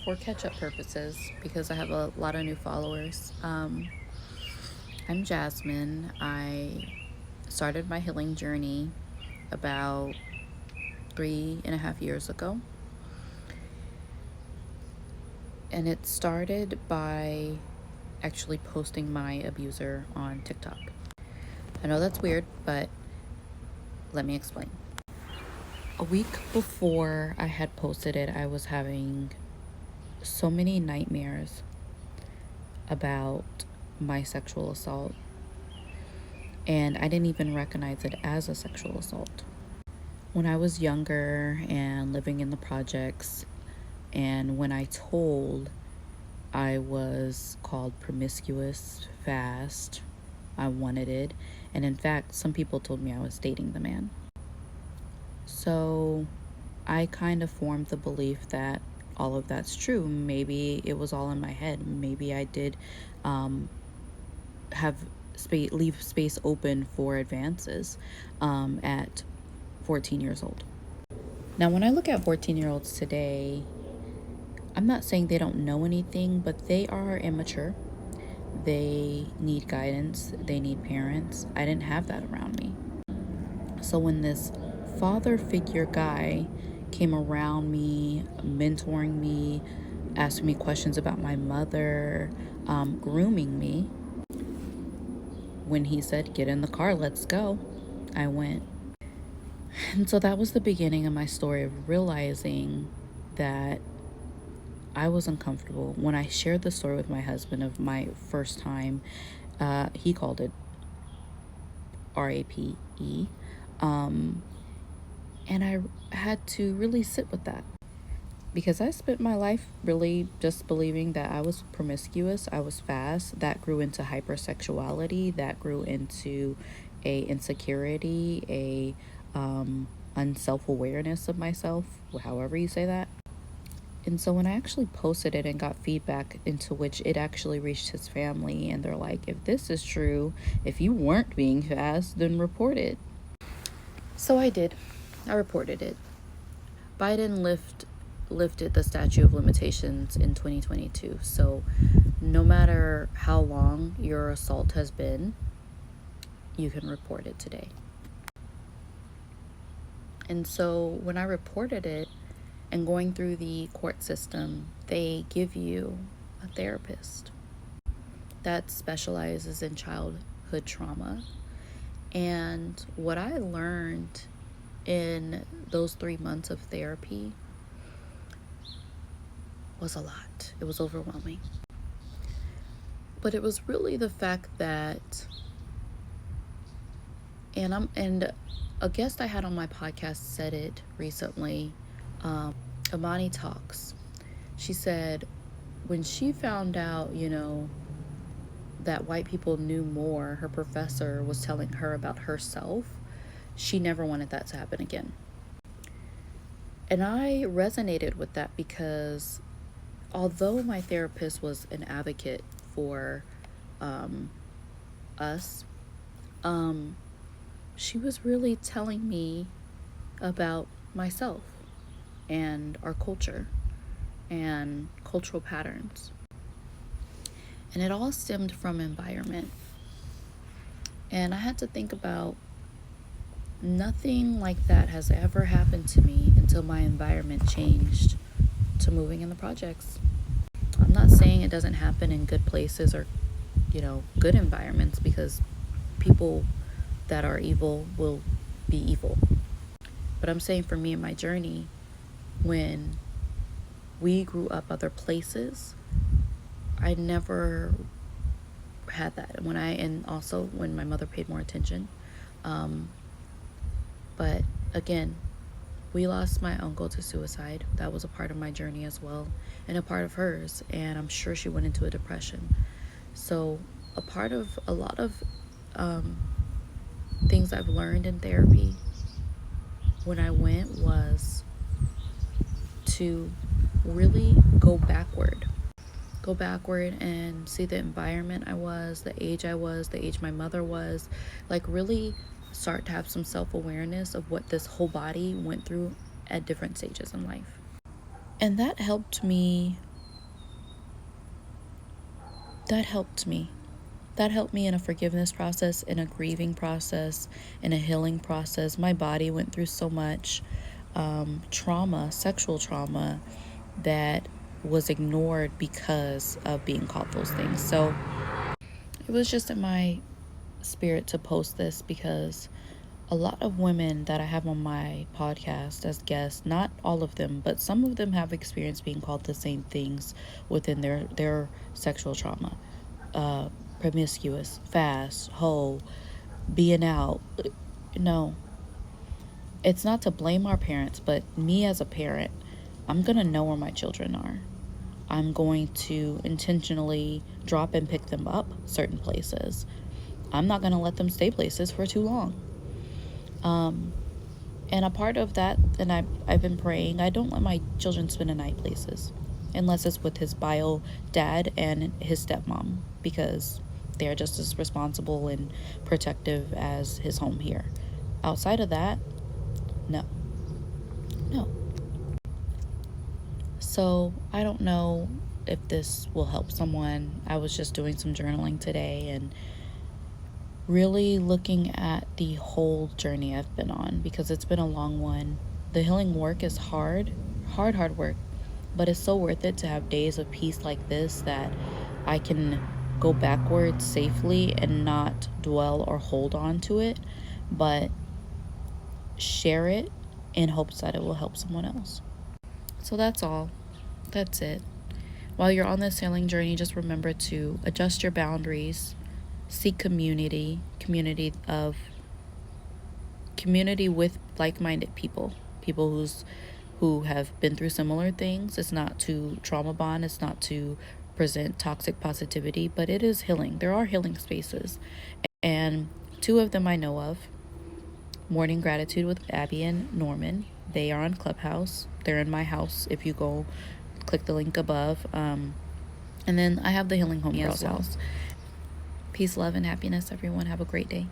for catch-up purposes, because I have a lot of new followers. I'm Jasmine. I started my healing journey about 3.5 years ago. And it started by actually posting my abuser on TikTok. I know that's weird, but let me explain. A week before I had posted it, I was having so many nightmares about my sexual assault, and I didn't even recognize it as a sexual assault. When I was younger and living in the projects, and when I told, I was called promiscuous, fast, I wanted it, and in fact, some people told me I was dating the man. So I kind of formed the belief that all of that's true. Maybe it was all in my head. Maybe I did leave space open for advances at 14 years old. Now, when I look at 14-year-olds today, I'm not saying they don't know anything, but they are immature. They need guidance. They need parents. I didn't have that around me. So when this father figure guy came around me, mentoring me, asking me questions about my mother, grooming me, when he said, "Get in the car, let's go," I went. And so that was the beginning of my story of realizing that I was uncomfortable. When I shared the story with my husband of my first time, he called it RAPE. And I had to really sit with that, because I spent my life really just believing that I was promiscuous, I was fast. That grew into hypersexuality, that grew into a insecurity, a unself-awareness of myself, however you say that. And so when I actually posted it and got feedback into which it actually reached his family, and they're like, if this is true, if you weren't being fast, then report it. So I did. I reported it. Biden lifted the statute of limitations in 2022. So no matter how long your assault has been, you can report it today. And so when I reported it and going through the court system, they give you a therapist that specializes in childhood trauma. And what I learned in those 3 months of therapy was a lot. It was overwhelming. But it was really the fact that, and a guest I had on my podcast said it recently, Amani Talks. She said when she found out, that white people knew more, her professor was telling her about herself, she never wanted that to happen again. And I resonated with that, because although my therapist was an advocate for us, she was really telling me about myself and our culture and cultural patterns. And it all stemmed from environment. And I had to think about, nothing like that has ever happened to me until my environment changed to moving in the projects. I'm not saying it doesn't happen in good places or, good environments, because people that are evil will be evil. But I'm saying for me and my journey, when we grew up other places, I never had that. And also when my mother paid more attention. But again, we lost my uncle to suicide. That was a part of my journey as well, and a part of hers. And I'm sure she went into a depression. So a lot of things I've learned in therapy when I went was to really go backward and see the environment I was, the age I was, the age my mother was, like really start to have some self-awareness of what this whole body went through at different stages in life. And that helped me that helped me. That helped me in a forgiveness process, in a grieving process, in a healing process. My body went through so much trauma, sexual trauma, that was ignored because of being called those things. So it was just in my spirit to post this because a lot of women that I have on my podcast as guests, not all of them, but some of them have experienced being called the same things within their sexual trauma. Promiscuous, fast, hoe, being out. No, it's not to blame our parents, but me as a parent, I'm going to know where my children are. I'm going to intentionally drop and pick them up certain places. I'm not going to let them stay places for too long. And a part of that, and I've been praying, I don't let my children spend a night places unless it's with his bio dad and his stepmom, because they're just as responsible and protective as his home here. Outside of that, no. No. So I don't know if this will help someone. I was just doing some journaling today and really looking at the whole journey I've been on, because it's been a long one. The healing work is hard work, but it's so worth it to have days of peace like this, that I can go backwards safely and not dwell or hold on to it, but share it in hopes that it will help someone else. So that's all. That's it. While you're on this healing journey, just remember to adjust your boundaries, seek community with like-minded people, who have been through similar things. It's not to trauma bond, it's not to present toxic positivity, but it is healing. There are healing spaces, and two of them I know of. Morning Gratitude with Abby and Norman. They are on Clubhouse. They're in my house. If you go click the link above. And then I have the Healing Home Girls house. Peace, love, and happiness, everyone. Have a great day.